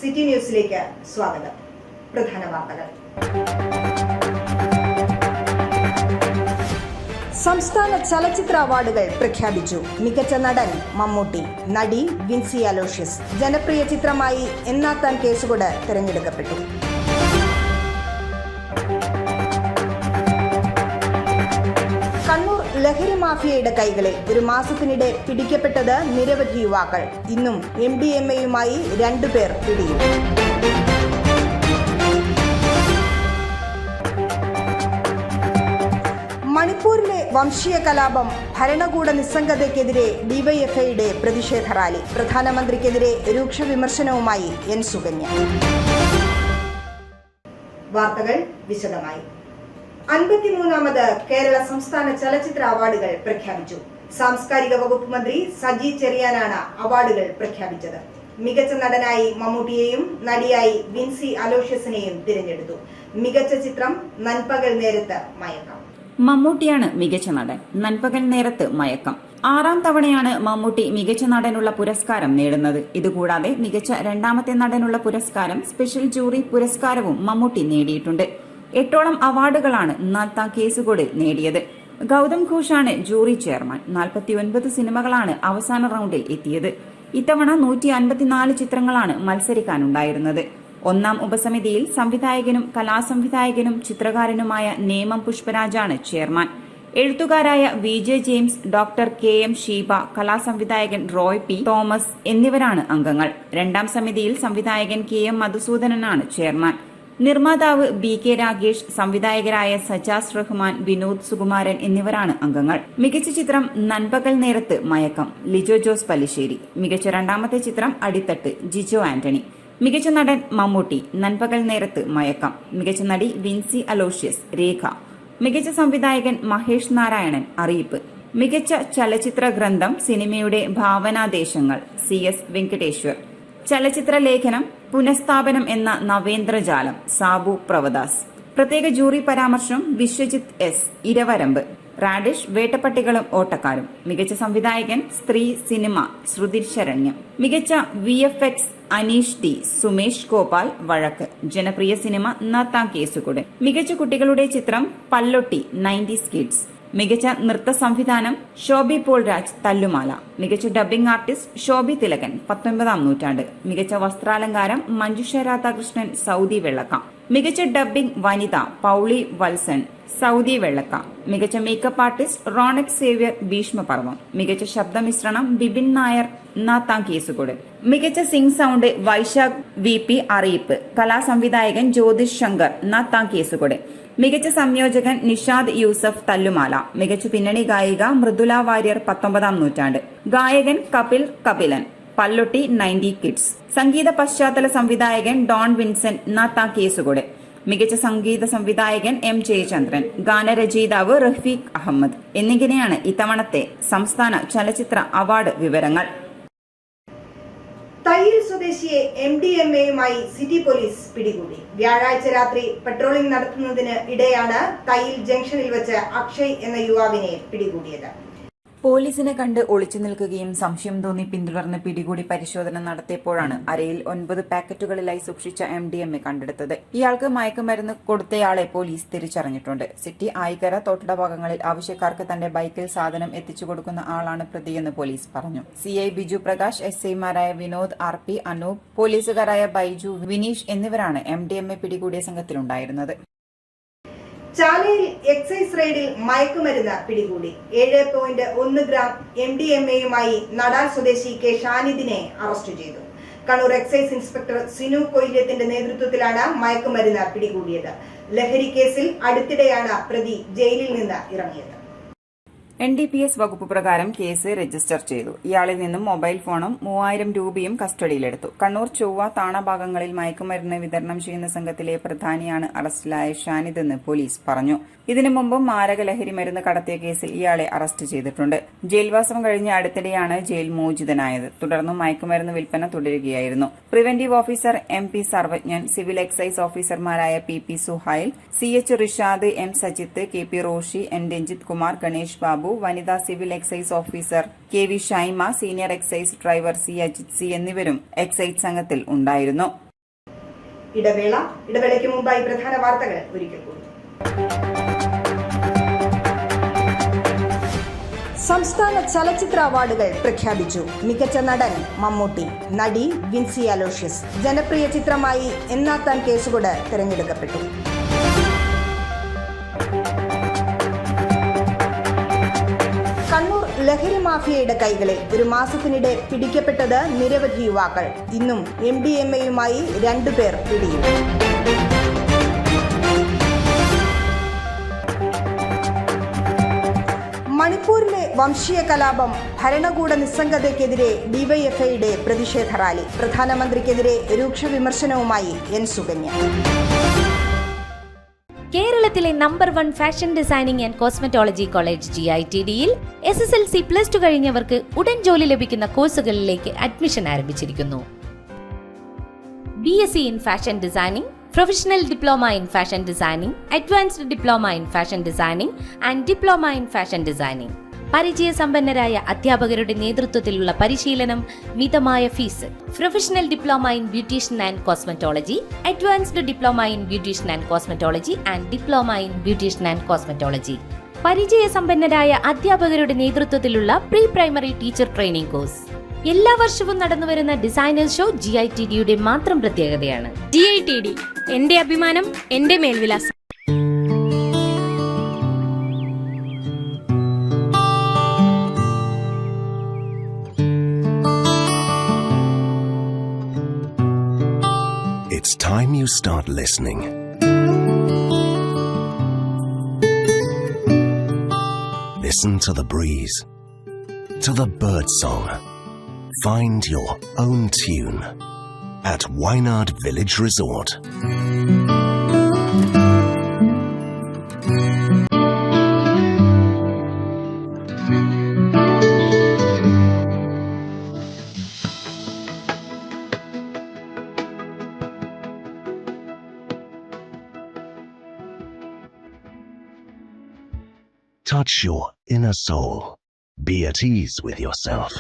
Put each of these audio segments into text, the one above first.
City ന്യൂസിലേക്ക് സ്വാഗതം. പ്രധാന വാർത്തകൾ. സംസ്ഥാന ചലച്ചിത്ര അവാർഡുകൾ പ്രഖ്യാപിച്ചു. മികച്ച നടൻ മമ്മൂട്ടി, നടി വിൻസി അലോഷ്യസ്, ജനപ്രിയ ചിത്രമായി എന്നാത്താൻ കേസുകൊട് തിരഞ്ഞെടുക്കപ്പെട്ടു. കണ്ണൂർ ലഹരി മാഫിയയുടെ കൈകളിൽ ഒരു മാസത്തിനിടെ പിടിക്കപ്പെട്ടത് നിരവധി യുവാക്കൾ. ഇന്നും MDMAയുമായി 2 പേർ പിടിയിൽ. മണിപ്പൂരിലെ വംശീയ കലാപം, ഭരണകൂട നിസ്സംഗതയ്ക്കെതിരെ ഡിവൈഎഫ്ഐയുടെ പ്രതിഷേധ റാലി. പ്രധാനമന്ത്രിക്കെതിരെ രൂക്ഷ വിമർശനവുമായി N. സുകന്യ. വാർത്തകൾ വിശദമായി. 53ാമത് കേരള സംസ്ഥാന ചലച്ചിത്ര അവാർഡുകൾ പ്രഖ്യാപിച്ചു. സാംസ്കാരിക വകുപ്പ് മന്ത്രി സജി ചെറിയാനാണ് അവാർഡുകൾ പ്രഖ്യാപിച്ചത്. മികച്ച നടനായി മമ്മൂട്ടിയെയും നടിയായി വിൻസി അലോഷ്യസിനെയും തിരഞ്ഞെടുത്തു. മികച്ച ചിത്രം നൻപകൽ നേരത്ത് മയക്കം. മമ്മൂട്ടിയാണ് മികച്ച നടൻ. നൻപകൽ നേരത്ത് മയക്കം 6ാം തവണയാണ് മമ്മൂട്ടി മികച്ച നടനുള്ള പുരസ്കാരം നേടുന്നത്. ഇതുകൂടാതെ മികച്ച 2ാമത്തെ നടനുള്ള പുരസ്കാരം, സ്പെഷ്യൽ ജൂറി പുരസ്കാരവും മമ്മൂട്ടി നേടിയിട്ടുണ്ട്. 8ഓളം അവാർഡുകളാണ് എന്നാത്താൻ കേസുകൊട് നേടിയത്. Gautam ഘോഷാണ് jury chairman. 49 സിനിമകളാണ് അവസാന റൌണ്ടിൽ എത്തിയത്. ഇത്തവണ 154 ചിത്രങ്ങളാണ് മത്സരിക്കാനുണ്ടായിരുന്നത്. 1ാം ഉപസമിതിയിൽ സംവിധായകനും കലാസംവിധായകനും ചിത്രകാരനുമായ നേമം പുഷ്പരാജാണ് ചെയർമാൻ. എഴുത്തുകാരായ VJ James, doctor KM Sheeba, കലാസംവിധായകൻ റോയ് P. തോമസ് എന്നിവരാണ് അംഗങ്ങൾ. 2ാം സമിതിയിൽ സംവിധായകൻ KM മധുസൂദനനാണ് ചെയർമാൻ. നിർമ്മാതാവ് BK രാഗേഷ്, സംവിധായകരായ സജാസ് റഹ്മാൻ, വിനോദ് സുകുമാരൻ എന്നിവരാണ് അംഗങ്ങൾ. മികച്ച ചിത്രം നൻപകൽ നേരത്ത് മയക്കം, ലിജോ ജോസ് പല്ലിശ്ശേരി. മികച്ച 2ാമത്തെ ചിത്രം അടിത്തട്ട്, ജിജോ ആന്റണി. മികച്ച നടൻ മമ്മൂട്ടി, നൻപകൽ നേരത്ത് മയക്കം. മികച്ച നടി വിൻസി അലോഷ്യസ്, രേഖ. മികച്ച സംവിധായകൻ മഹേഷ് നാരായണൻ, അറിയിപ്പ്. മികച്ച ചലച്ചിത്ര ഗ്രന്ഥം സിനിമയുടെ ഭാവനാദേശങ്ങൾ, CS വെങ്കടേശ്വർ. ചലച്ചിത്ര ലേഖനം പുനഃസ്ഥാപനം എന്ന നവേന്ദ്രജാലം, സാബു പ്രവദാസ്. പ്രത്യേക ജൂറി പരാമർശം വിശ്വജിത്ത് S. ഇരവരമ്പ്. റാഡിഷ് വേട്ടപ്പട്ടികളും ഓട്ടക്കാരും. മികച്ച സംവിധായകൻ സ്ത്രീ സിനിമ, ശ്രുതി ശരണ്യം. മികച്ച VFX അനീഷ് T. സുമേഷ് ഗോപാൽ, വഴക്ക്. ജനപ്രിയ സിനിമ എന്നാത്താൻ കേസുകൊട്. മികച്ച കുട്ടികളുടെ ചിത്രം പല്ലൊട്ടി, 90s കിഡ്സ്. മികച്ച നൃത്ത സംവിധാനം ഷോബി പോൾ രാജ്, തല്ലുമാല. മികച്ച ഡബ്ബിംഗ് ആർട്ടിസ്റ്റ് ഷോബി തിലകൻ, 19ാം നൂറ്റാണ്ട്. മികച്ച വസ്ത്രാലങ്കാരം മഞ്ജുഷ രാധാകൃഷ്ണൻ, സൗദി വെള്ളക്ക. മികച്ച ഡബ്ബിംഗ് വനിത പൌളി വത്സൻ, സൗദി വെള്ളക്ക. മികച്ച makeup artist Ronak Xavier, Bheeshma Parvam. മികച്ച ശബ്ദമിശ്രണം ബിബിൻ നായർ, എന്നാത്താൻ കേസുകൊട്. മികച്ച സിംഗ് സൗണ്ട് വൈശാഖ് VP, അറിയിപ്പ്. കലാസംവിധായകൻ ജ്യോതിഷ് ശങ്കർ, എന്നാത്താൻ കേസുകൊട്. മികച്ച സംയോജകൻ നിഷാദ് യൂസഫ്, തല്ലുമാല. മികച്ച പിന്നണി ഗായിക മൃദുല വാര്യർ, 19ാം നൂറ്റാണ്ട്. ഗായകൻ കപിലൻ, പല്ലൊട്ടി, 90 കിഡ്സ്. സംഗീത പശ്ചാത്തല സംവിധായകൻ ഡോൺ വിൻസെന്റ്, എന്നാത്താൻ കേസുകൊട്. മികച്ച സംഗീത സംവിധായകൻ M. ജയചന്ദ്രൻ, ഗാനരചയിതാവ് റഫീഖ് അഹമ്മദ് എന്നിങ്ങനെയാണ് ഇത്തവണത്തെ സംസ്ഥാന ചലച്ചിത്ര അവാർഡ് വിവരങ്ങൾ. തയ്യിൽ സ്വദേശിയെ MDMAയുമായി സിറ്റി പോലീസ് പിടികൂടി. വ്യാഴാഴ്ച രാത്രി പട്രോളിംഗ് നടത്തുന്നതിന് ഇടെയാണ് തയ്യിൽ ജംഗ്ഷനിൽ വെച്ച് അക്ഷയ് എന്ന യുവാവിനെ പിടികൂടിയത്. പോലീസിനെ കണ്ട് ഒളിച്ചു നിൽക്കുകയും സംശയം തോന്നി പിന്തുടർന്ന് പിടികൂടി പരിശോധന നടത്തിയപ്പോഴാണ് അരയിൽ 9 പാക്കറ്റുകളിലായി സൂക്ഷിച്ച MDMA കണ്ടെടുത്തത്. ഇയാൾക്ക് മയക്കുമരുന്ന് കൊടുത്തയാളെ പോലീസ് തിരിച്ചറിഞ്ഞിട്ടുണ്ട്. സിറ്റി, ആയിക്കര, തോട്ടട ഭാഗങ്ങളിൽ ആവശ്യക്കാർക്ക് തന്റെ ബൈക്കിൽ സാധനം എത്തിച്ചു കൊടുക്കുന്ന ആളാണ് പ്രതിയെന്ന് പോലീസ് പറഞ്ഞു. CI ബിജു പ്രകാശ്, SIമാരായ വിനോദ്, RP, അനൂപ്, പോലീസുകാരായ ബൈജു, വിനീഷ് എന്നിവരാണ് MDMA പിടികൂടിയ സംഘത്തിലുണ്ടായിരുന്നത്. ചാലയിൽ എക്സൈസ് റെയ്ഡിൽ മയക്കുമരുന്ന് പിടികൂടി. 7.1 ഗ്രാം MDMAയുമായി നടാൽ സ്വദേശി K. ഷാനിദിനെ അറസ്റ്റ് ചെയ്തു. കണ്ണൂർ എക്സൈസ് ഇൻസ്പെക്ടർ സിനു കൊയില്യത്തിന്റെ നേതൃത്വത്തിലാണ് മയക്കുമരുന്ന് പിടികൂടിയത്. ലഹരി കേസിൽ അടുത്തിടെയാണ് പ്രതി ജയിലിൽ നിന്ന് ഇറങ്ങിയത്. NDPS വകുപ്പ് പ്രകാരം കേസ് രജിസ്റ്റർ ചെയ്തു. ഇയാളിൽ നിന്നും മൊബൈൽ ഫോണും 3000 രൂപയും കസ്റ്റഡിയിലെടുത്തു. കണ്ണൂർ, ചൊവ്വ, താണ ഭാഗങ്ങളിൽ മയക്കുമരുന്ന് വിതരണം ചെയ്യുന്ന സംഘത്തിലെ പ്രധാനിയാണ് അറസ്റ്റിലായ ഷാനിദെന്ന് പോലീസ് പറഞ്ഞു. ഇതിനു മുമ്പും മാരക ലഹരി മരുന്ന് കടത്തിയ കേസിൽ ഇയാളെ അറസ്റ്റ് ചെയ്തിട്ടുണ്ട്. ജയിൽവാസം കഴിഞ്ഞ അടുത്തിടെയാണ് ജയിൽ മോചിതനായത്. തുടർന്നും മയക്കുമരുന്ന് വിൽപ്പന തുടരുകയായിരുന്നു. Preventive officer MP Sarvajnan, civil excise ഓഫീസർമാരായ PP Suhail, CH Rishad, M Sajith, KP Roshi, N Ranjith Kumar, Ganesh Babu, വനിതാ civil excise officer KV Shaima, senior excise driver C Ajith C എന്നിവരും എക്സൈസ് സംഘത്തിൽ ഉണ്ടായിരുന്നു. ഇടവേളയ്ക്ക് മുമ്പായി പ്രധാന വാർത്തകൾ ഒരിക്കൽ കൂടി. സംസ്ഥാന ചലച്ചിത്ര അവാർഡുകൾ പ്രഖ്യാപിച്ചു. മികച്ച നടൻ മമ്മൂട്ടി, നടി വിൻസി അലോഷ്യസ്, ജനപ്രിയ ചിത്രമായി എന്നാത്താൻ കേസുകൊണ്ട് തിരഞ്ഞെടുക്കപ്പെട്ടു. കണ്ണൂർ ലഹരി മാഫിയയുടെ കൈകളിൽ ഒരു മാസത്തിനിടെ പിടിക്കപ്പെട്ടത് നിരവധി യുവാക്കൾ. ഇന്നും MDMAയുമായി 2 പേർ പിടിയിൽ. മണിപ്പൂരിലെ വംശീയ കലാപം, ഭരണകൂട നിസ്സംഗതയ്ക്കെതിരെ ഡിവൈഎഫ്ഐയുടെ പ്രതിഷേധ റാലി. പ്രധാനമന്ത്രിക്കെതിരെ രൂക്ഷ വിമർശനവുമായി എൻ സുകന്യ. കേരളത്തിലെ number 1 fashion designing and cosmetology college GITDയിൽ SSLC+2 കഴിഞ്ഞവർക്ക് ഉടൻ ജോലി ലഭിക്കുന്ന കോഴ്സുകളിലേക്ക് അഡ്മിഷൻ ആരംഭിച്ചിരിക്കുന്നു. BSc in fashion designing, professional diploma in fashion designing, advanced diploma in fashion designing and diploma in fashion designing. പരിചയസമ്പന്നരായ അധ്യാപകരുടെ നേതൃത്വത്തിലുള്ള പരിശീലനം, മിതമായ fees. Professional diploma in beautician and cosmetology, advanced diploma in beautician and cosmetology and diploma in beautician and cosmetology. പരിചയസമ്പന്നരായ അധ്യാപകരുടെ നേതൃത്വത്തിലുള്ള pre primary teacher training course. എല്ലാ വർഷവും നടന്നുവരുന്ന ഡിസൈനേഴ്സ് ഷോ GITDയുടെ മാത്രം പ്രത്യേകതയാണ്. GITD, എന്റെ അഭിമാനം, എന്റെ മേൽവിലാസം. It's time you start listening. Listen to the breeze, to the bird song. Find your own tune at Wynard Village Resort. Touch your inner soul. Be at ease with yourself.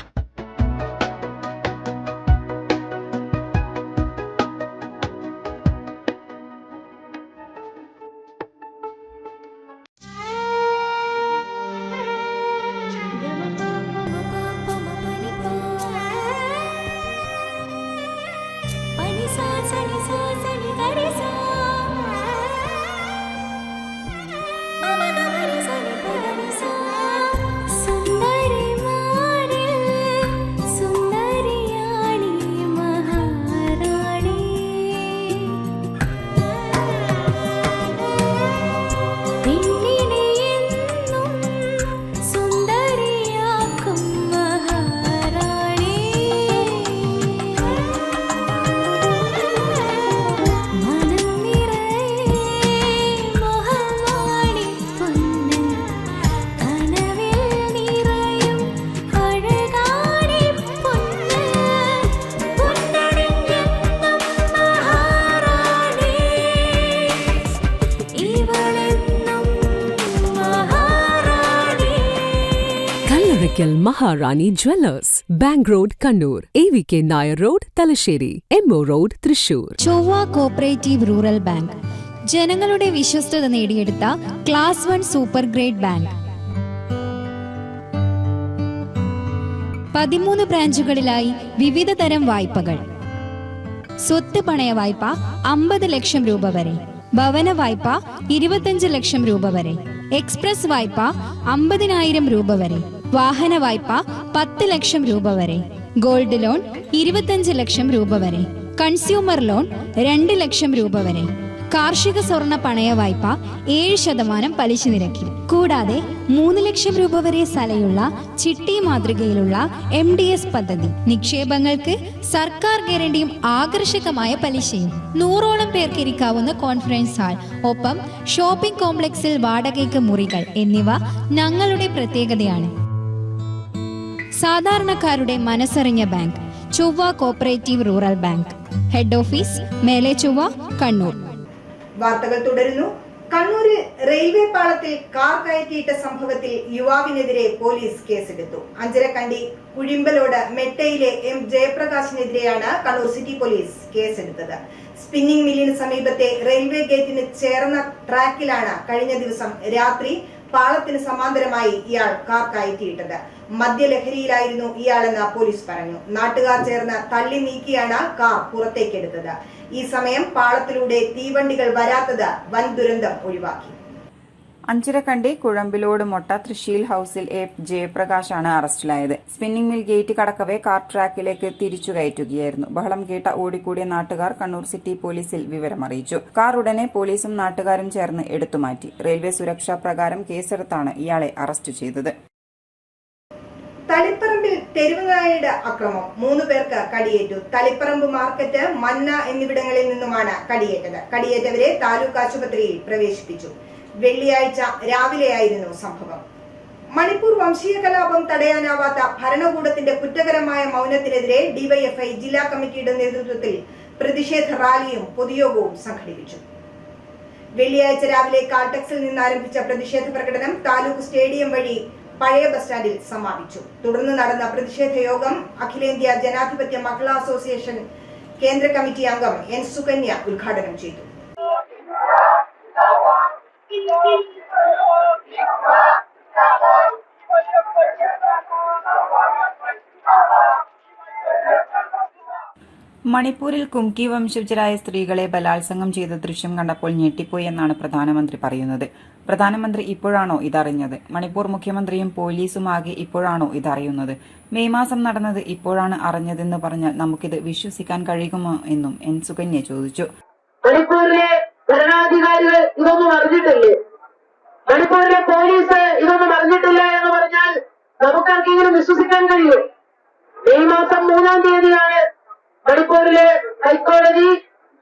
Maharani Jewellers, Bank Road, Kannur, AVK Nair Road, Talasheri, MO Road, Thrissur. ചൊവ്വ cooperative rural bank ജനങ്ങളുടെ വിശ്വസ്തത നേടിയെടുത്ത class 1 super grade bank. 13 ബ്രാഞ്ചുകളിലായി വിവിധ തരം വായ്പകൾ. സ്വത്ത് പണയ വായ്പ 50 ലക്ഷം രൂപ വരെ, ഭവന വായ്പ 25 ലക്ഷം രൂപ വരെ, എക്സ്പ്രസ് വായ്പ 50,000 രൂപ വരെ, വാഹന വായ്പ 10 ലക്ഷം രൂപ വരെ, ഗോൾഡ് ലോൺ 25 ലക്ഷം രൂപ വരെ, കൺസ്യൂമർ ലോൺ 2 ലക്ഷം രൂപ വരെ, കാർഷിക സ്വർണ്ണ പണയ വായ്പ 7% പലിശ നിരക്കിൽ. കൂടാതെ 3 ലക്ഷം രൂപ വരെ സലയുള്ള ചിട്ടി മാതൃകയിലുള്ള MDS പദ്ധതി. നിക്ഷേപങ്ങൾക്ക് സർക്കാർ ഗ്യാരണ്ടിയും ആകർഷകമായ പലിശയും. 100ഓളം പേർക്ക് ഇരിക്കാവുന്ന കോൺഫറൻസ് ഹാൾ, ഒപ്പം ഷോപ്പിംഗ് കോംപ്ലക്സിൽ വാടകയ്ക്ക് മുറികൾ എന്നിവ ഞങ്ങളുടെ പ്രത്യേകതയാണ്. സാധാരണക്കാരുടെ മനസ്സറിഞ്ഞ ബാങ്ക് ചൊവ്വ cooperative rural bank. Head office മേലെ ചൊവ്വ, കണ്ണൂർ. വാർത്തകൾ തുടരുന്നു. കണ്ണൂരിൽ റെയിൽവേ പാളത്തിൽ കാർ കയറ്റിയിട്ട സംഭവത്തിൽ യുവാവിനെതിരെ പോലീസ് കേസെടുത്തു. അഞ്ചരക്കണ്ടി കുഴിമ്പലോട് മെട്ടയിലെ എം ജയപ്രകാശിനെതിരെയാണ് കണ്ണൂർ സിറ്റി പോലീസ് കേസെടുത്തത്. സ്പിന്നിംഗ് മില്ലിന് സമീപത്തെ റെയിൽവേ ഗേറ്റിന് ചേർന്ന ട്രാക്കിലാണ് കഴിഞ്ഞ ദിവസം രാത്രി പാളത്തിന് സമാന്തരമായി ഇയാൾ കാർ കയറ്റിയിട്ടത്. മദ്യലഹരിയിലായിരുന്നു ഇയാളെന്ന് പോലീസ് പറഞ്ഞു. നാട്ടുകാർ ചേർന്ന് തള്ളി നീക്കിയാണ് കാർ പുറത്തേക്കെടുത്തത്. ഈ സമയം പാളത്തിലൂടെ തീവണ്ടികൾ വരാത്തത് വൻ ദുരന്തം ഒഴിവാക്കി. അഞ്ചരക്കണ്ടി കുഴമ്പിലോട് മൊട്ട തൃശ്ശീൽ ഹൌസിൽ എ ജയപ്രകാശാണ് അറസ്റ്റിലായത്. സ്പിന്നിംഗ് മിൽ ഗേറ്റ് കടക്കവെ കാർ ട്രാക്കിലേക്ക് തിരിച്ചു കയറ്റുകയായിരുന്നു. ബഹളം കേട്ട ഓടിക്കൂടിയ നാട്ടുകാർ കണ്ണൂർ സിറ്റി പോലീസിൽ വിവരമറിയിച്ചു. കാർ ഉടനെ പോലീസും നാട്ടുകാരും ചേർന്ന് എടുത്തുമാറ്റി. റെയിൽവേ സുരക്ഷാ പ്രകാരം കേസെടുത്താണ് ഇയാളെ അറസ്റ്റ് ചെയ്തത്. തളിപ്പറമ്പിൽ തെരുവുനായയുടെ അക്രമം, 3 പേർക്ക് കടിയേറ്റു. തളിപ്പറമ്പ് മാർക്കറ്റ്, മന്ന എന്നിവിടങ്ങളിൽ നിന്നുമാണ് കടിയേറ്റത്. കടിയേറ്റവരെ താലൂക്ക് ആശുപത്രിയിൽ പ്രവേശിപ്പിച്ചു. വെള്ളിയാഴ്ച രാവിലെയായിരുന്നു സംഭവം. മണിപ്പൂർ വംശീയ കലാപം തടയാനാവാത്ത ഭരണകൂടത്തിന്റെ കുറ്റകരമായ മൗനത്തിനെതിരെ ഡിവൈഎഫ്ഐ ജില്ലാ കമ്മിറ്റിയുടെ നേതൃത്വത്തിൽ പ്രതിഷേധ റാലിയും പൊതുയോഗവും സംഘടിപ്പിച്ചു. വെള്ളിയാഴ്ച രാവിലെ കാൾടെക്സിൽ നിന്ന് ആരംഭിച്ച പ്രതിഷേധ പ്രകടനം താലൂക്ക് സ്റ്റേഡിയം വഴി പഴയ ബസ് സ്റ്റാൻഡിൽ സമാപിച്ചു. തുടർന്ന് നടന്ന പ്രതിഷേധ യോഗം അഖിലേന്ത്യാ ജനാധിപത്യ മഹിളാ അസോസിയേഷൻ കേന്ദ്ര കമ്മിറ്റി അംഗം എൻ സുകന്യ ഉദ്ഘാടനം ചെയ്തു. മണിപ്പൂരിൽ കുംകി വംശജരായ സ്ത്രീകളെ ബലാത്സംഗം ചെയ്ത ദൃശ്യം കണ്ടപ്പോൾ ഞെട്ടിപ്പോയി എന്നാണ് പ്രധാനമന്ത്രി പറയുന്നത്. പ്രധാനമന്ത്രി ഇപ്പോഴാണോ ഇതറിഞ്ഞത്? മണിപ്പൂർ മുഖ്യമന്ത്രിയും പോലീസുമാകെ ഇപ്പോഴാണോ ഇതറിയുന്നത്? മെയ് മാസം നടന്നത് ഇപ്പോഴാണ് അറിഞ്ഞതെന്ന് പറഞ്ഞാൽ നമുക്കിത് വിശ്വസിക്കാൻ കഴിയുമോ എന്നും എൻ സുകന്യ ചോദിച്ചു. മണിപ്പൂരിലെ ഭരണാധികാരികൾ ഇതൊന്നും അറിഞ്ഞിട്ടില്ലേ? മണിപ്പൂരിലെ പോലീസ് ഇതൊന്നും അറിഞ്ഞിട്ടില്ല എന്ന് പറഞ്ഞാൽ നമുക്കാർക്കെങ്കിലും വിശ്വസിക്കാൻ കഴിയും? മെയ് മാസം 3-ാം തീയതിയാണ് മണിപ്പൂരിലെ ഹൈക്കോടതി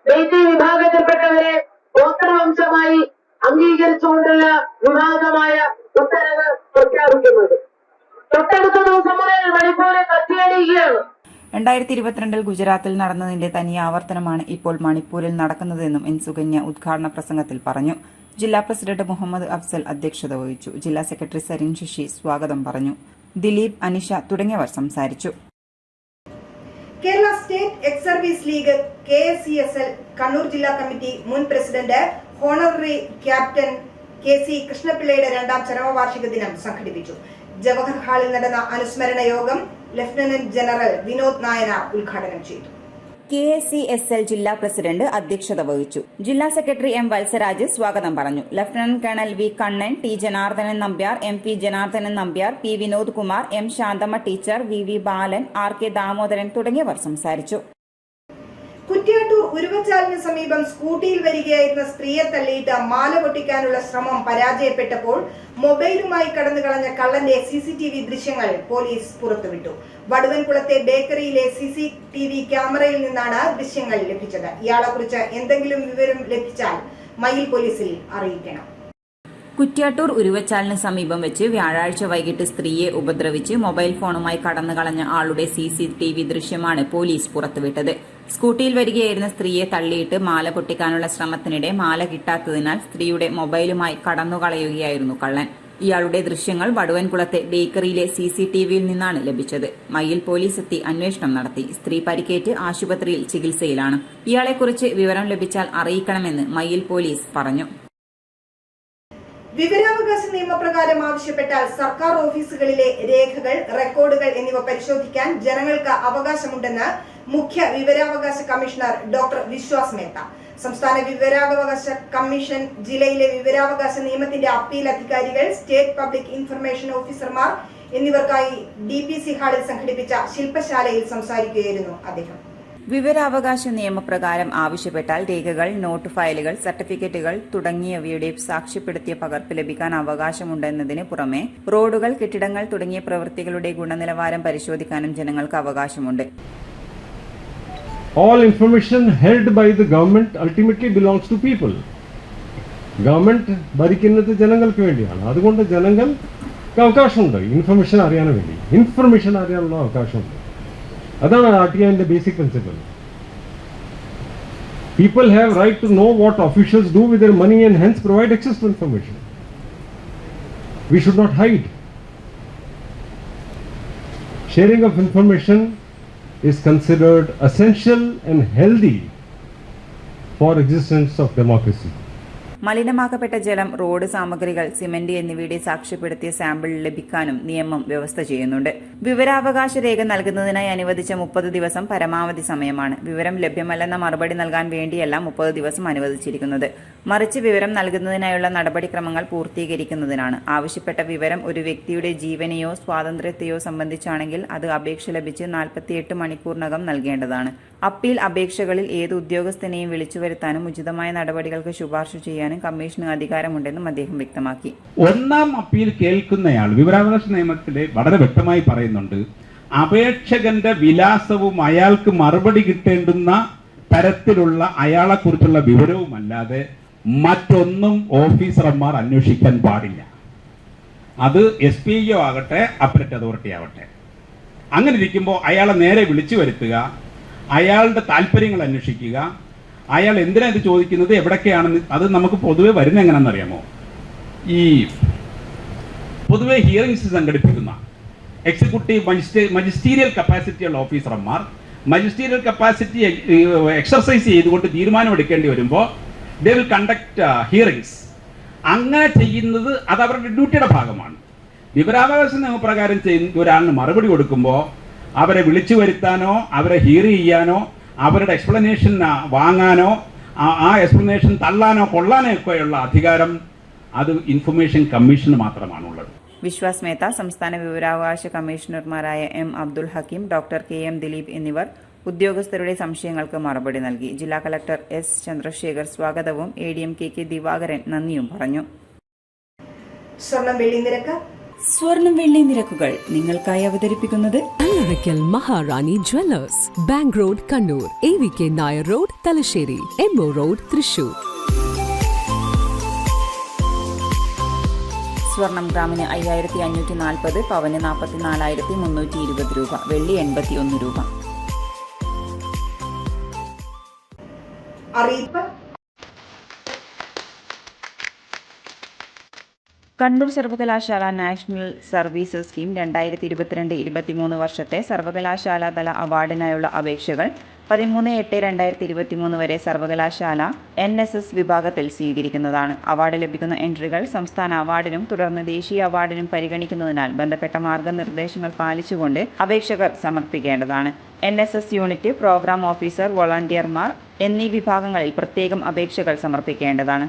ബേറ്റി വിഭാഗത്തിൽപ്പെട്ടവരെ ഗോത്രവംശമായി അംഗീകരിച്ചുകൊണ്ടുള്ള വിവാദമായ ഉത്തരവ് പ്രഖ്യാപിക്കുന്നത്. തൊട്ടടുത്ത ദിവസം മുതൽ മണിപ്പൂരെ കത്തിയടിക്കുകയാണ്. 2022 ഗുജറാത്തിൽ നടന്നതിന്റെ തനി ആവർത്തനമാണ് ഇപ്പോൾ മണിപ്പൂരിൽ നടക്കുന്നതെന്നും എൻ സുകന്യ ഉദ്ഘാടന പ്രസംഗത്തിൽ പറഞ്ഞു. ജില്ലാ പ്രസിഡന്റ് മുഹമ്മദ് അഫ്സൽ അധ്യക്ഷത വഹിച്ചു. ജില്ലാ സെക്രട്ടറി സരിൻ ശശി സ്വാഗതം പറഞ്ഞു. ദിലീപ്, അനിഷ തുടങ്ങിയവർ സംസാരിച്ചു. Kerala state ex service league KSCSL Kannur ജില്ലാ കമ്മിറ്റി മുൻ പ്രസിഡന്റ് ഹോണററി ക്യാപ്റ്റൻ KC കൃഷ്ണപിള്ളയുടെ 2ാം ചരമവാർഷിക ദിനം സംഘടിപ്പിച്ചു. ജവഹർ ഹാളിൽ നടന്ന അനുസ്മരണ യോഗം ലഫ്റ്റനന്റ് ജനറൽ വിനോദ് നായനാർ ഉദ്ഘാടനം ചെയ്തു. KSCSL ജില്ലാ പ്രസിഡന്റ് അധ്യക്ഷത വഹിച്ചു. ജില്ലാ സെക്രട്ടറി M വത്സരാജ് സ്വാഗതം പറഞ്ഞു. Lieutenant colonel V Kannan, T Janardhanan Nambiar, MP Janardhanan Nambiar, P Vinod Kumar, M Shanthamma teacher, VV ബാലൻ, RK ദാമോദരൻ തുടങ്ങിയവർ സംസാരിച്ചു. കുറ്റ്യാട്ടൂർ ഉരുവച്ചാലിന് സമീപം സ്കൂട്ടിയിൽ വരികയായിരുന്ന സ്ത്രീയെ തള്ളിയിട്ട് മാല പൊട്ടിക്കാനുള്ള ശ്രമം പരാജയപ്പെട്ടപ്പോൾ മൊബൈലുമായി കടന്നു കളഞ്ഞ കള്ളന്റെ CCTV ദൃശ്യങ്ങൾ പോലീസ് പുറത്തുവിട്ടു. വടുവൻകുളത്തെ ബേക്കറിയിലെ CCTV ക്യാമറയിൽ നിന്നാണ് ദൃശ്യങ്ങൾ ലഭിച്ചത്. ഇയാളെക്കുറിച്ച് എന്തെങ്കിലും വിവരം ലഭിച്ചാൽ മയിൽ പോലീസിൽ അറിയിക്കണം. കുറ്റ്യാട്ടൂർ ഉരുവച്ചാലിന് സമീപം വെച്ച് വ്യാഴാഴ്ച വൈകിട്ട് സ്ത്രീയെ ഉപദ്രവിച്ച് മൊബൈൽ ഫോണുമായി കടന്നു കളഞ്ഞ ആളുടെ CCTV ദൃശ്യമാണ് പോലീസ് പുറത്തുവിട്ടത്. സ്കൂട്ടിയിൽ വരികയായിരുന്ന സ്ത്രീയെ തള്ളിയിട്ട് മാല പൊട്ടിക്കാനുള്ള ശ്രമത്തിനിടെ മാല കിട്ടാത്തതിനാൽ സ്ത്രീയുടെ മൊബൈലുമായി കടന്നുകളയുകയായിരുന്നു കള്ളൻ. ഇയാളുടെ ദൃശ്യങ്ങൾ വടുവൻകുളത്തെ ബേക്കറിയിലെ CCTVയിൽ നിന്നാണ് ലഭിച്ചത്. മയിൽ പോലീസ് എത്തി അന്വേഷണം നടത്തി. സ്ത്രീ പരിക്കേറ്റ് ആശുപത്രിയിൽ ചികിത്സയിലാണ്. ഇയാളെക്കുറിച്ച് വിവരം ലഭിച്ചാൽ അറിയിക്കണമെന്ന് മയിൽ പോലീസ് പറഞ്ഞു. വിവരാവകാശ നിയമപ്രകാരം ആവശ്യപ്പെട്ടാൽ സർക്കാർ ഓഫീസുകളിലെ രേഖകൾ, റെക്കോർഡുകൾ എന്നിവ പരിശോധിക്കാൻ ജനങ്ങൾക്ക് അവകാശമുണ്ടെന്ന് മുഖ്യ വിവരാവകാശ കമ്മീഷണർ ഡോക്ടർ വിശ്വാസ് മേത്ത. സംസ്ഥാന വിവരാവകാശ കമ്മീഷൻ ജില്ലയിലെ വിവരാവകാശ നിയമത്തിന്റെ അപ്പീൽ അധികാരികൾ, സ്റ്റേറ്റ് പബ്ലിക് ഇൻഫർമേഷൻ ഓഫീസർമാർ എന്നിവർക്കായി DPC ഹാളിൽ സംഘടിപ്പിച്ച ശില്പശാലയിൽ സംസാരിക്കുകയായിരുന്നു അദ്ദേഹം. വിവരാവകാശ നിയമപ്രകാരം ആവശ്യപ്പെട്ടാൽ രേഖകൾ, നോട്ട് ഫയലുകൾ, സർട്ടിഫിക്കറ്റുകൾ തുടങ്ങിയവയുടെ സാക്ഷ്യപ്പെടുത്തിയ പകർപ്പ് ലഭിക്കാൻ അവകാശമുണ്ടെന്നതിന് പുറമെ റോഡുകൾ, കെട്ടിടങ്ങൾ തുടങ്ങിയ പ്രവൃത്തികളുടെ ഗുണനിലവാരം പരിശോധിക്കാനും ജനങ്ങൾക്ക് അവകാശമുണ്ട്. All information held by the government ultimately belongs to people. Government ഭരിക്കുന്നത് ജനങ്ങൾക്ക് വേണ്ടിയാണ്. അതുകൊണ്ട് ജനങ്ങൾക്ക് അവകാശമുണ്ട് ഇൻഫർമേഷൻ അറിയാൻ വേണ്ടി. ഇൻഫർമേഷൻ അറിയാനുള്ള അവകാശമുണ്ട്. അതാണ് RTIന്റെ basic principle. People have right to know what officials do with their money and hence provide access to information. We should not hide. Sharing of information is considered essential and healthy for existence of democracy. മലിനമാക്കപ്പെട്ട ജലം, road സാമഗ്രികൾ, cement എന്നിവയുടെ സാക്ഷ്യപ്പെടുത്തിയ sample ലഭിക്കാനും നിയമം വ്യവസ്ഥ ചെയ്യുന്നുണ്ട്. വിവരാവകാശ രേഖ നൽകുന്നതിനായി അനുവദിച്ച 30 ദിവസം പരമാവധി സമയമാണ്. വിവരം ലഭ്യമല്ലെന്ന മറുപടി നൽകാൻ വേണ്ടിയല്ല 30 ദിവസം അനുവദിച്ചിരിക്കുന്നത്. മറിച്ച് വിവരം നൽകുന്നതിനായുള്ള നടപടിക്രമങ്ങൾ പൂർത്തീകരിക്കുന്നതിനാണ്. ആവശ്യപ്പെട്ട വിവരം ഒരു വ്യക്തിയുടെ ജീവനെയോ സ്വാതന്ത്ര്യത്തെയോ സംബന്ധിച്ചാണെങ്കിൽ അത് അപേക്ഷ ലഭിച്ച് 48 മണിക്കൂറിനകം നൽകേണ്ടതാണ്. അപ്പീൽ അപേക്ഷകളിൽ ഏത് ഉദ്യോഗസ്ഥനെയും വിളിച്ചു വരുത്താനും ഉചിതമായ നടപടികൾക്ക് ശുപാർശ ചെയ്യാനും കമ്മീഷന് അധികാരമുണ്ടെന്നും അദ്ദേഹം വ്യക്തമാക്കി. ഒന്നാം അപ്പീൽ കേൾക്കുന്നയാൾ വിവരാവകാശ നിയമത്തിലെ വളരെ വ്യക്തമായി പറയുന്നുണ്ട്, അപേക്ഷകന്റെ വിലാസവും അയാൾക്ക് മറുപടി കിട്ടേണ്ടുന്ന തരത്തിലുള്ള അയാളെക്കുറിച്ചുള്ള വിവരവുമല്ലാതെ മറ്റൊന്നും ഓഫീസർമാർ അന്വേഷിക്കാൻ പാടില്ല. അത് SPO ആകട്ടെ അപ്പലേറ്റ് അതോറിറ്റി ആവട്ടെ. അങ്ങനെ ഇരിക്കുമ്പോൾ അയാളെ നേരെ വിളിച്ചു വരുത്തുക, അയാളുടെ താല്പര്യങ്ങൾ അന്വേഷിക്കുക, അയാൾ എന്തിനാ ഇത് ചോദിക്കുന്നത്, എവിടൊക്കെയാണെന്ന്. അത് നമുക്ക് പൊതുവെ വരുന്ന എങ്ങനെയാണെന്നറിയാമോ? ഈ പൊതുവെ ഹിയറിംഗ്സ് സംഘടിപ്പിക്കുന്ന എക്സിക്യൂട്ടീവ് മജിസ്റ്റീരിയൽ കപ്പാസിറ്റിയുള്ള ഓഫീസർമാർ മജിസ്റ്റീരിയൽ കപ്പാസിറ്റി എക്സർസൈസ് ചെയ്തുകൊണ്ട് തീരുമാനമെടുക്കേണ്ടി വരുമ്പോൾ ദേ വിൽ കണ്ടക്ട് ഹിയറിംഗ്സ്. അങ്ങനെ ചെയ്യുന്നത് അത് അവരുടെ ഡ്യൂട്ടിയുടെ ഭാഗമാണ്. വിവരാവകാശ നിയമപ്രകാരം ചെയ്യുന്ന ഒരാളിന് മറുപടി കൊടുക്കുമ്പോൾ അവരെ വിളിച്ചു വരുത്താനോ അവരെ ഹിയർ ചെയ്യാനോ അവരുടെ എക്സ്പ്ലനേഷൻ വാങ്ങാനോ ആ എക്സ്പ്ലനേഷൻ തള്ളാനോ കൊള്ളാനോ ഒക്കെയുള്ള അധികാരം അത് ഇൻഫർമേഷൻ കമ്മീഷന് മാത്രമാണുള്ളത്. വിശ്വാസ് മേത്ത, സംസ്ഥാന വിവരാവകാശ കമ്മീഷണർമാരായ M. Abdul Hakeem, doctor KM Dileep എന്നിവർ ഉദ്യോഗസ്ഥരുടെ സംശയങ്ങൾക്ക് മറുപടി നൽകി. ജില്ലാ കളക്ടർ S. ചന്ദ്രശേഖർ സ്വാഗതവും ADM KK ദിവാകരൻ നന്ദിയും പറഞ്ഞു. സ്വർണം വെള്ളി നിരക്ക്. സ്വർണം വെള്ളി നിരക്കുകൾ നിങ്ങൾക്കായി അവതരിപ്പിക്കുന്നത് Kallarackal Maharani jewellers, bank road Kannur, AVK Nair road Thalassery, MO road Thrissur. സ്വർണം ഗ്രാമിന് 5540, പവന് 44,320 രൂപ, വെള്ളി 81 രൂപ. അറിയിപ്പ്. കണ്ണൂർ സർവകലാശാല നാഷണൽ സർവീസസ് സ്കീം 2022-23 വർഷത്തെ സർവകലാശാല തല അവാർഡിനായുള്ള അപേക്ഷകൾ 13/8/2023 വരെ സർവകലാശാല NSS വിഭാഗത്തിൽ സ്വീകരിക്കുന്നതാണ്. അവാർഡ് ലഭിക്കുന്ന എൻട്രികൾ സംസ്ഥാന അവാർഡിനും തുടർന്ന് ദേശീയ അവാർഡിനും പരിഗണിക്കുന്നതിനാൽ ബന്ധപ്പെട്ട മാർഗനിർദ്ദേശങ്ങൾ പാലിച്ചുകൊണ്ട് അപേക്ഷകർ സമർപ്പിക്കേണ്ടതാണ്. NSS യൂണിറ്റ്, പ്രോഗ്രാം ഓഫീസർ, വോളണ്ടിയർമാർ എന്നീ വിഭാഗങ്ങളിൽ പ്രത്യേകം അപേക്ഷകൾ സമർപ്പിക്കേണ്ടതാണ്.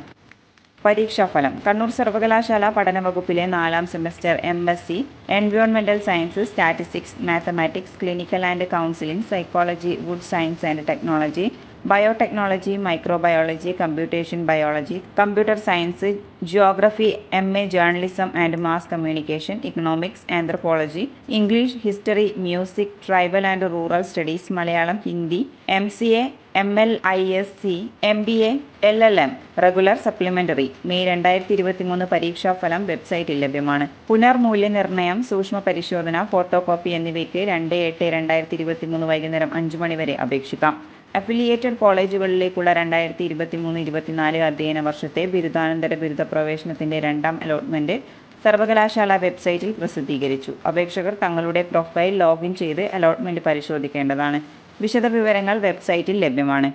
പരീക്ഷാഫലം. കണ്ണൂർ സർവകലാശാല പഠനവകുപ്പിലെ 4ാം സെമസ്റ്റർ MSc എൻവയോൺമെന്റൽ science, statistics, mathematics, clinical and counselling, psychology, wood science and technology, biotechnology, microbiology, computation biology, computer science, geography, MA journalism and mass communication, economics, anthropology, English, history, music, tribal and rural studies, Malayalam, Hindi, MCA, ML, ISc, MBA, LLM, regular, supplementary. May 2023 പരീക്ഷാഫലം വെബ്സൈറ്റിൽ ലഭ്യമാണ്. പുനർമൂല്യനിർണ്ണയം, സൂക്ഷ്മ പരിശോധന, photocopy എന്നിവയ്ക്ക് 2/8/2023 വൈകുന്നേരം 5 മണി വരെ അപേക്ഷിക്കാം. Affiliated കോളേജുകളിലേക്കുള്ള 2023-24 അധ്യയന വർഷത്തെ ബിരുദാനന്തര ബിരുദ പ്രവേശനത്തിന്റെ 2ാം അലോട്ട്മെന്റ് സർവകലാശാല വെബ്സൈറ്റിൽ പ്രസിദ്ധീകരിച്ചു. അപേക്ഷകർ തങ്ങളുടെ പ്രൊഫൈൽ ലോഗിൻ ചെയ്ത് അലോട്ട്മെന്റ് പരിശോധിക്കേണ്ടതാണ്. വിശദവിവരങ്ങൾ വെബ്സൈറ്റിൽ ലഭ്യമാണ്.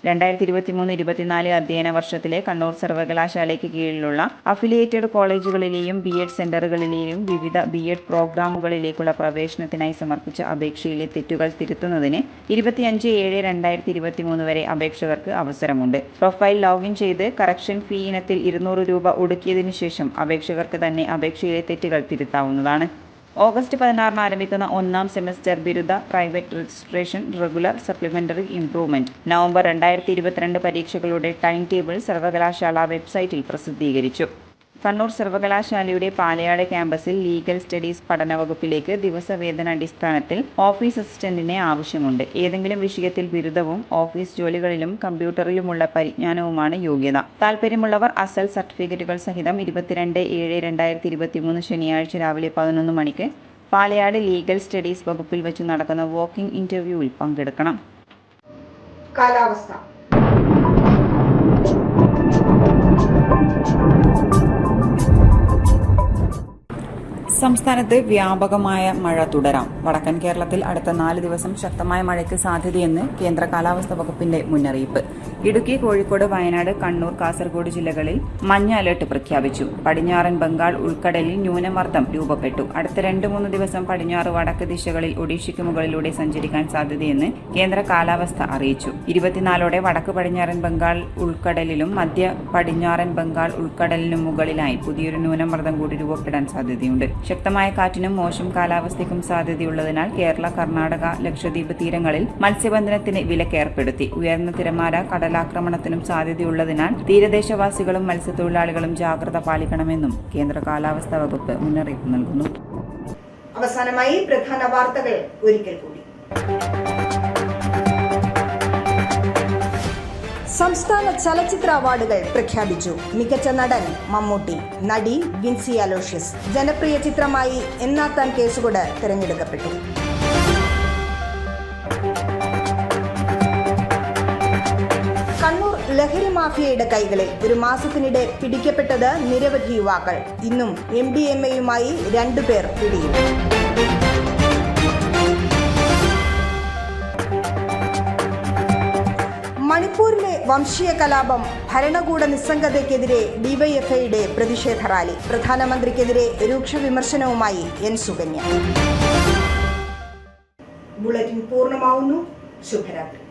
2023-24 അധ്യയന വർഷത്തിലെ കണ്ണൂർ സർവകലാശാലയ്ക്ക് കീഴിലുള്ള അഫിലിയേറ്റഡ് കോളേജുകളിലെയും BEd സെന്ററുകളിലെയും വിവിധ BEd പ്രോഗ്രാമുകളിലേക്കുള്ള പ്രവേശനത്തിനായി സമർപ്പിച്ച അപേക്ഷയിലെ തെറ്റുകൾ തിരുത്തുന്നതിന് 25/7/2023 വരെ അപേക്ഷകർക്ക് അവസരമുണ്ട്. പ്രൊഫൈൽ ലോഗിൻ ചെയ്ത് കറക്ഷൻ ഫീ ഇനത്തിൽ 200 രൂപ ഒടുക്കിയതിനു ശേഷം അപേക്ഷകർക്ക് തന്നെ അപേക്ഷയിലെ തെറ്റുകൾ തിരുത്താവുന്നതാണ്. ഓഗസ്റ്റ് 16 ആരംഭിക്കുന്ന 1ാം സെമസ്റ്റർ ബിരുദ, private registration, regular, supplementary, improvement, November 2022 പരീക്ഷകളുടെ ടൈം ടേബിൾ സർവകലാശാല വെബ്സൈറ്റിൽ പ്രസിദ്ധീകരിച്ചു. കണ്ണൂർ സർവകലാശാലയുടെ പാലയാട് ക്യാമ്പസിൽ ലീഗൽ സ്റ്റഡീസ് പഠനവകുപ്പിലേക്ക് ദിവസവേതനാടിസ്ഥാനത്തിൽ ഓഫീസ് അസിസ്റ്റന്റിനെ ആവശ്യമുണ്ട്. ഏതെങ്കിലും വിഷയത്തിൽ ബിരുദവും ഓഫീസ് ജോലികളിലും കമ്പ്യൂട്ടറിലുമുള്ള പരിജ്ഞാനവുമാണ് യോഗ്യത. താൽപ്പര്യമുള്ളവർ അസൽ സർട്ടിഫിക്കറ്റുകൾ സഹിതം 22/7/2023 ശനിയാഴ്ച രാവിലെ 11 മണിക്ക് പാലയാട് ലീഗൽ സ്റ്റഡീസ് വകുപ്പിൽ വെച്ച് നടക്കുന്ന വോക്കിംഗ് ഇന്റർവ്യൂവിൽ പങ്കെടുക്കണം. കാലാവസ്ഥ. സംസ്ഥാനത്ത് വ്യാപകമായ മഴ തുടരാം. വടക്കൻ കേരളത്തിൽ അടുത്ത 4 ദിവസം ശക്തമായ മഴയ്ക്ക് സാധ്യതയെന്ന് കേന്ദ്ര കാലാവസ്ഥാ വകുപ്പിന്റെ മുന്നറിയിപ്പ്. ഇടുക്കി, കോഴിക്കോട്, വയനാട്, കണ്ണൂർ, കാസർഗോഡ് ജില്ലകളിൽ മഞ്ഞ അലർട്ട് പ്രഖ്യാപിച്ചു. പടിഞ്ഞാറൻ ബംഗാൾ ഉൾക്കടലിൽ ന്യൂനമർദ്ദം രൂപപ്പെട്ടു. അടുത്ത 2-3 ദിവസം പടിഞ്ഞാറ് വടക്ക് ദിശകളിൽ ഒഡീഷയ്ക്ക് മുകളിലൂടെ സഞ്ചരിക്കാൻ സാധ്യതയെന്ന് കേന്ദ്ര കാലാവസ്ഥ അറിയിച്ചു. 24ഓടെ വടക്ക് പടിഞ്ഞാറൻ ബംഗാൾ ഉൾക്കടലിലും മധ്യ പടിഞ്ഞാറൻ ബംഗാൾ ഉൾക്കടലിനും മുകളിലായി പുതിയൊരു ന്യൂനമർദ്ദം കൂടി രൂപപ്പെടാൻ സാധ്യതയുണ്ട്. ശക്തമായ കാറ്റിനും മോശം കാലാവസ്ഥയ്ക്കും സാധ്യതയുള്ളതിനാൽ കേരള, കർണാടക, ലക്ഷദ്വീപ് തീരങ്ങളിൽ മത്സ്യബന്ധനത്തിന് വിലക്കേർപ്പെടുത്തി. ഉയർന്ന തിരമാല, കടലാക്രമണത്തിനും സാധ്യതയുള്ളതിനാൽ തീരദേശവാസികളും മത്സ്യത്തൊഴിലാളികളും ജാഗ്രത പാലിക്കണമെന്നും കേന്ദ്ര കാലാവസ്ഥാ വകുപ്പ് മുന്നറിയിപ്പ് നൽകുന്നു. അവസാനമായി പ്രധാന വാർത്തകൾ ഒരിക്കൽ കൂടി. സംസ്ഥാന ചലച്ചിത്ര അവാർഡുകൾ പ്രഖ്യാപിച്ചു. മികച്ച നടൻ മമ്മൂട്ടി, നടി വിൻസി അലോഷ്യസ്, ജനപ്രിയ ചിത്രമായി എന്നാത്താൻ കേസുകൊട് തിരഞ്ഞെടുക്കപ്പെട്ടു. കണ്ണൂർ ലഹരി മാഫിയയുടെ കൈകളിൽ 1 മാസത്തിനിടെ പിടിക്കപ്പെട്ടത് നിരവധി യുവാക്കൾ. ഇന്നും MDMAയുമായി 2 പേർ പിടിയിൽ. മണിപ്പൂരിലെ വംശീയ കലാപം, ഭരണകൂട നിസ്സംഗതയ്ക്കെതിരെ ഡിവൈഎഫ്ഐയുടെ പ്രതിഷേധ റാലി. പ്രധാനമന്ത്രിക്കെതിരെ രൂക്ഷ വിമർശനവുമായി N. സുകന്യ. ബുള്ളറ്റിൻ പൂർണ്ണമാവുന്നു. ശുഭരാത്രി.